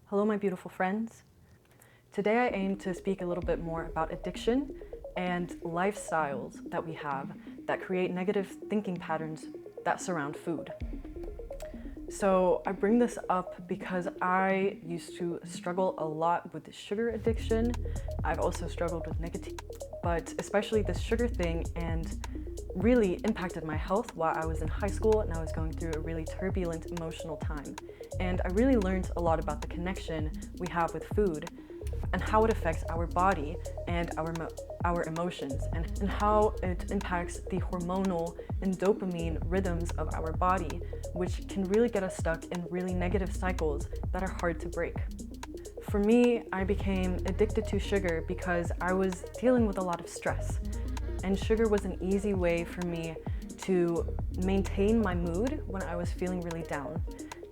Hello, my beautiful friends. Today I aim to speak a little bit more about addiction and lifestyles that we have that create negative thinking patterns that surround food. So I bring this up because I used to struggle a lot with sugar addiction. I've also struggled with nicotine, but especially this sugar thing and really impacted my health while I was in high school and I was going through a really turbulent emotional time. And I really learned a lot about the connection we have with food and how it affects our body and our emotions and how it impacts the hormonal and dopamine rhythms of our body, which can really get us stuck in really negative cycles that are hard to break. For me, I became addicted to sugar because I was dealing with a lot of stress, and sugar was an easy way for me to maintain my mood when I was feeling really down.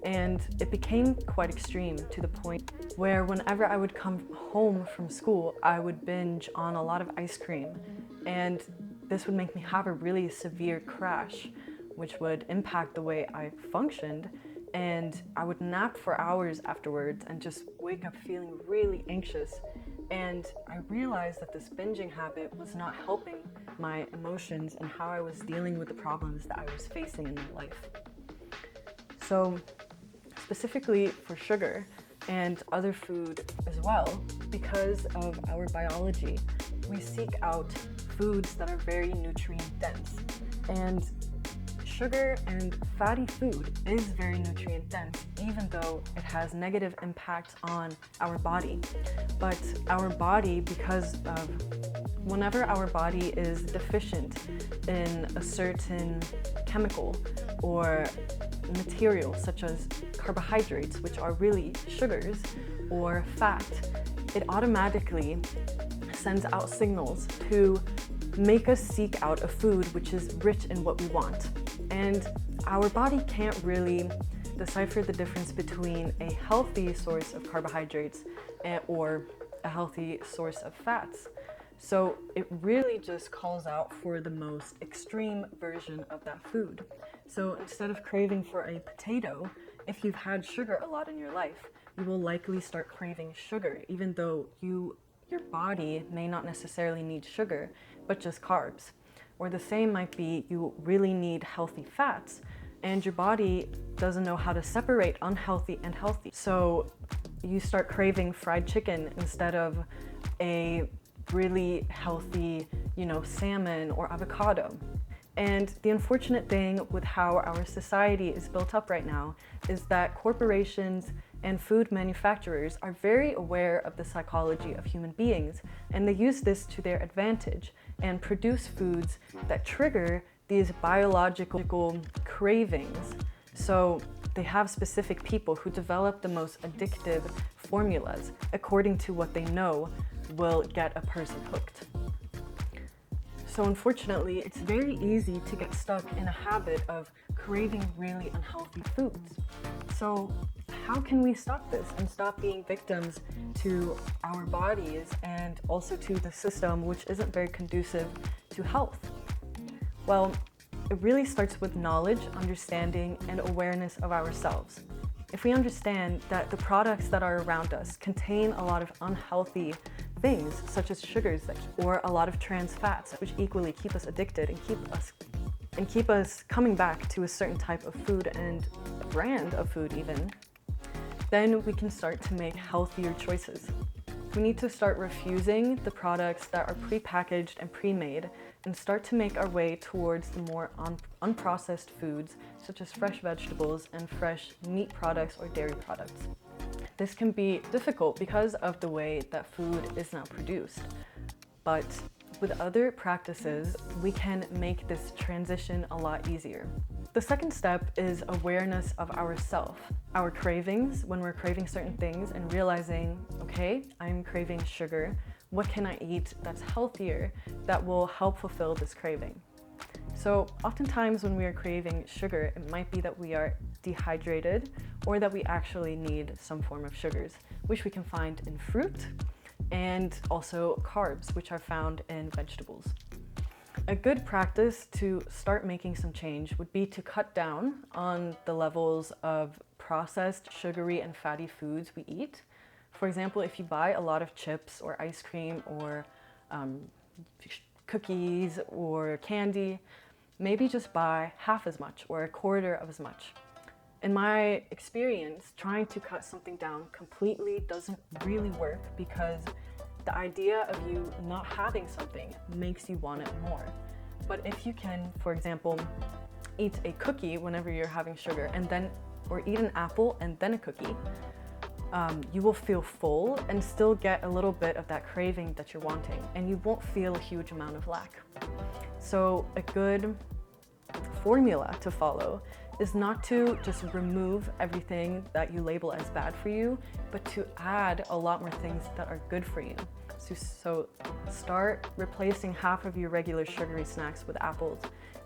And it became quite extreme to the point where whenever I would come home from school, I would binge on a lot of ice cream. And this would make me have a really severe crash, which would impact the way I functioned. And I would nap for hours afterwards and just wake up feeling really anxious. And I realized that this binging habit was not helping my emotions and how I was dealing with the problems that I was facing in my life. So specifically for sugar and other food as well, because of our biology, we seek out foods that are very nutrient dense. And sugar and fatty food is very nutrient dense, even though it has negative impacts on our body. But our body, because of whenever our body is deficient in a certain chemical or material, such as carbohydrates, which are really sugars, or fat, it automatically sends out signals to make us seek out a food which is rich in what we want. And our body can't really decipher the difference between a healthy source of carbohydrates or a healthy source of fats. So it really just calls out for the most extreme version of that food. So instead of craving for a potato, if you've had sugar a lot in your life, you will likely start craving sugar, even though your body may not necessarily need sugar, but just carbs. Or the same might be you really need healthy fats, and your body doesn't know how to separate unhealthy and healthy. So you start craving fried chicken instead of a really healthy, salmon or avocado. And the unfortunate thing with how our society is built up right now is that corporations and food manufacturers are very aware of the psychology of human beings, and they use this to their advantage and produce foods that trigger these biological cravings. So they have specific people who develop the most addictive formulas according to what they know will get a person hooked. So unfortunately, it's very easy to get stuck in a habit of craving really unhealthy foods. So how can we stop this and stop being victims to our bodies and also to the system, which isn't very conducive to health? Well, it really starts with knowledge, understanding, and awareness of ourselves. If we understand that the products that are around us contain a lot of unhealthy things, such as sugars or a lot of trans fats, which equally keep us addicted and keep us coming back to a certain type of food and brand of food even, then we can start to make healthier choices. We need to start refusing the products that are prepackaged and pre-made and start to make our way towards the more unprocessed foods, such as fresh vegetables and fresh meat products or dairy products. This can be difficult because of the way that food is now produced, but with other practices, we can make this transition a lot easier. The second step is awareness of ourself, our cravings, when we're craving certain things and realizing, okay, I'm craving sugar. What can I eat that's healthier that will help fulfill this craving? So oftentimes when we are craving sugar, it might be that we are dehydrated or that we actually need some form of sugars, which we can find in fruit and also carbs, which are found in vegetables. A good practice to start making some change would be to cut down on the levels of processed, sugary, and fatty foods we eat. For example, if you buy a lot of chips or ice cream or cookies or candy, maybe just buy half as much or a quarter of as much. In my experience, trying to cut something down completely doesn't really work because the idea of you not having something makes you want it more. But if you can, for example, eat a cookie whenever you're having sugar or eat an apple and then a cookie, you will feel full and still get a little bit of that craving that you're wanting, and you won't feel a huge amount of lack. So a good formula to follow is not to just remove everything that you label as bad for you, but to add a lot more things that are good for you. So start replacing half of your regular sugary snacks with apples,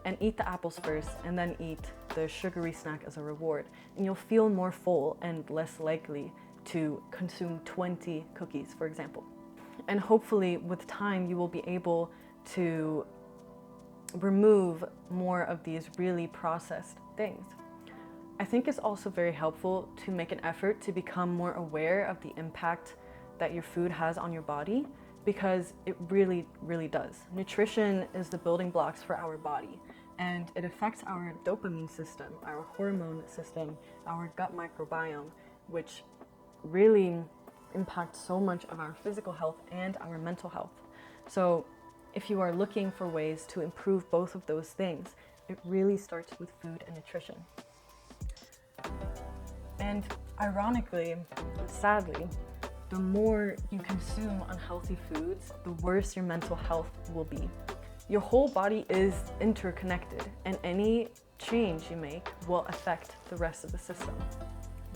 and eat the apples first and then eat the sugary snack as a reward. And you'll feel more full and less likely to consume 20 cookies, for example. And hopefully with time you will be able to remove more of these really processed things. I think it's also very helpful to make an effort to become more aware of the impact that your food has on your body, because it really, really does. Nutrition is the building blocks for our body, and it affects our dopamine system, our hormone system, our gut microbiome, which really impacts so much of our physical health and our mental health. So if you are looking for ways to improve both of those things, it really starts with food and nutrition. And ironically, sadly, the more you consume unhealthy foods, the worse your mental health will be. Your whole body is interconnected, and any change you make will affect the rest of the system.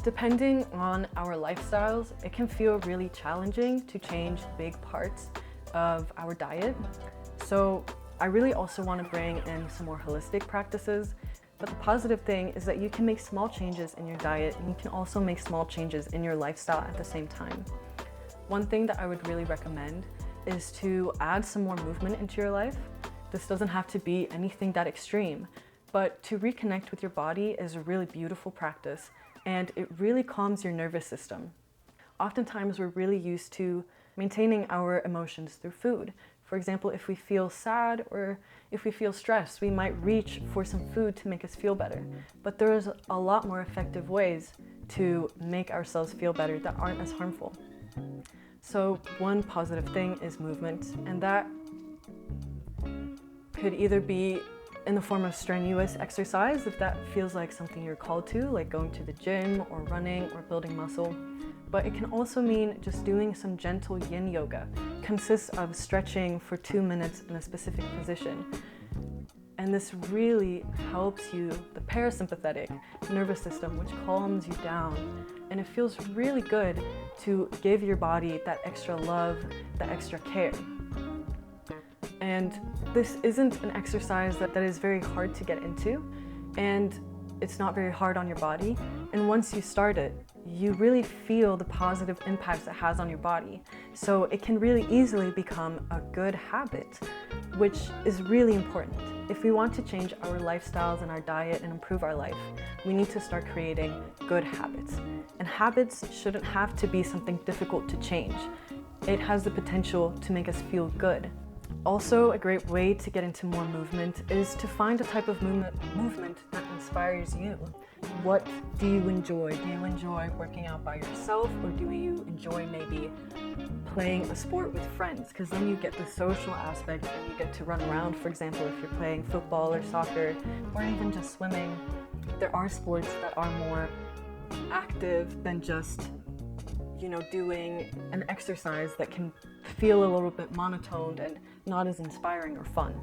Depending on our lifestyles, it can feel really challenging to change big parts of our diet. So I really also want to bring in some more holistic practices. But the positive thing is that you can make small changes in your diet, and you can also make small changes in your lifestyle at the same time. One thing that I would really recommend is to add some more movement into your life. This doesn't have to be anything that extreme, but to reconnect with your body is a really beautiful practice, and it really calms your nervous system. Oftentimes we're really used to maintaining our emotions through food. For example, if we feel sad or if we feel stressed, we might reach for some food to make us feel better. But there's a lot more effective ways to make ourselves feel better that aren't as harmful. So one positive thing is movement, and that could either be in the form of strenuous exercise, if that feels like something you're called to, like going to the gym or running or building muscle. But it can also mean just doing some gentle yin yoga. It consists of stretching for 2 minutes in a specific position. And this really helps you, the parasympathetic nervous system, which calms you down. And it feels really good to give your body that extra love, that extra care. And this isn't an exercise that is very hard to get into, and it's not very hard on your body. And once you start it, you really feel the positive impacts it has on your body. So it can really easily become a good habit, which is really important. If we want to change our lifestyles and our diet and improve our life, we need to start creating good habits. And habits shouldn't have to be something difficult to change. It has the potential to make us feel good. Also, a great way to get into more movement is to find a type of movement that inspires you. What do you enjoy? Do you enjoy working out by yourself, or do you enjoy maybe playing a sport with friends? Because then you get the social aspect and you get to run around. For example, if you're playing football or soccer, or even just swimming, there are sports that are more active than just, doing an exercise that can feel a little bit monotoned and not as inspiring or fun.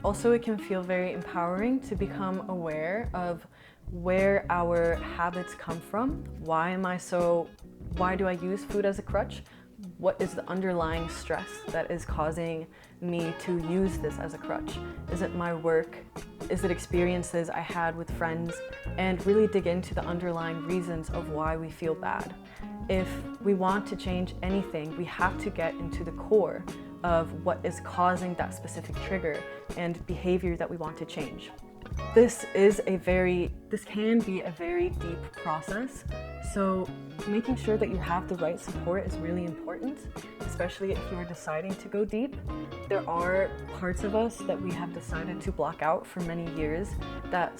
Also, it can feel very empowering to become aware of where our habits come from. Why do I use food as a crutch? What is the underlying stress that is causing me to use this as a crutch? Is it my work? Is it experiences I had with friends? And really dig into the underlying reasons of why we feel bad. If we want to change anything, we have to get into the core of what is causing that specific trigger and behavior that we want to change. This can be a very deep process. So making sure that you have the right support is really important, especially if you're deciding to go deep. There are parts of us that we have decided to block out for many years that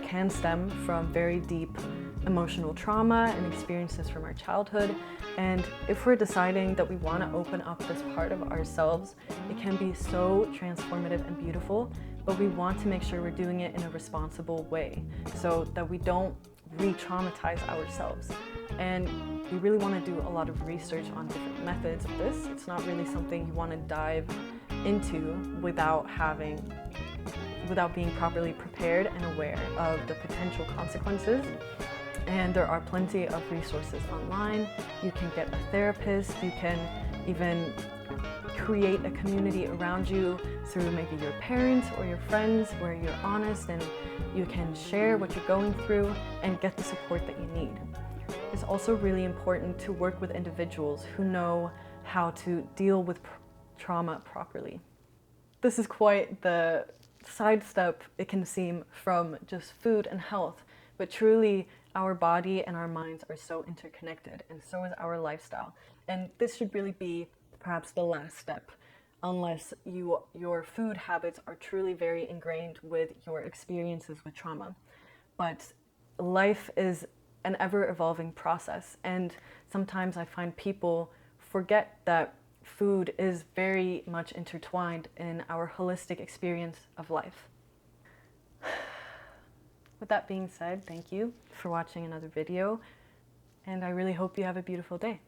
can stem from very deep emotional trauma and experiences from our childhood. And if we're deciding that we want to open up this part of ourselves, it can be so transformative and beautiful, but we want to make sure we're doing it in a responsible way so that we don't re-traumatize ourselves. And we really want to do a lot of research on different methods of this. It's not really something you want to dive into without being properly prepared and aware of the potential consequences. And there are plenty of resources online. You can get a therapist, you can even create a community around you through maybe your parents or your friends where you're honest and you can share what you're going through and get the support that you need. It's also really important to work with individuals who know how to deal with trauma properly. This is quite the sidestep it can seem from just food and health, but truly our body and our minds are so interconnected, and so is our lifestyle. And this should really be perhaps the last step, unless your food habits are truly very ingrained with your experiences with trauma. But life is an ever-evolving process, and sometimes I find people forget that food is very much intertwined in our holistic experience of life. With that being said, thank you for watching another video, and I really hope you have a beautiful day.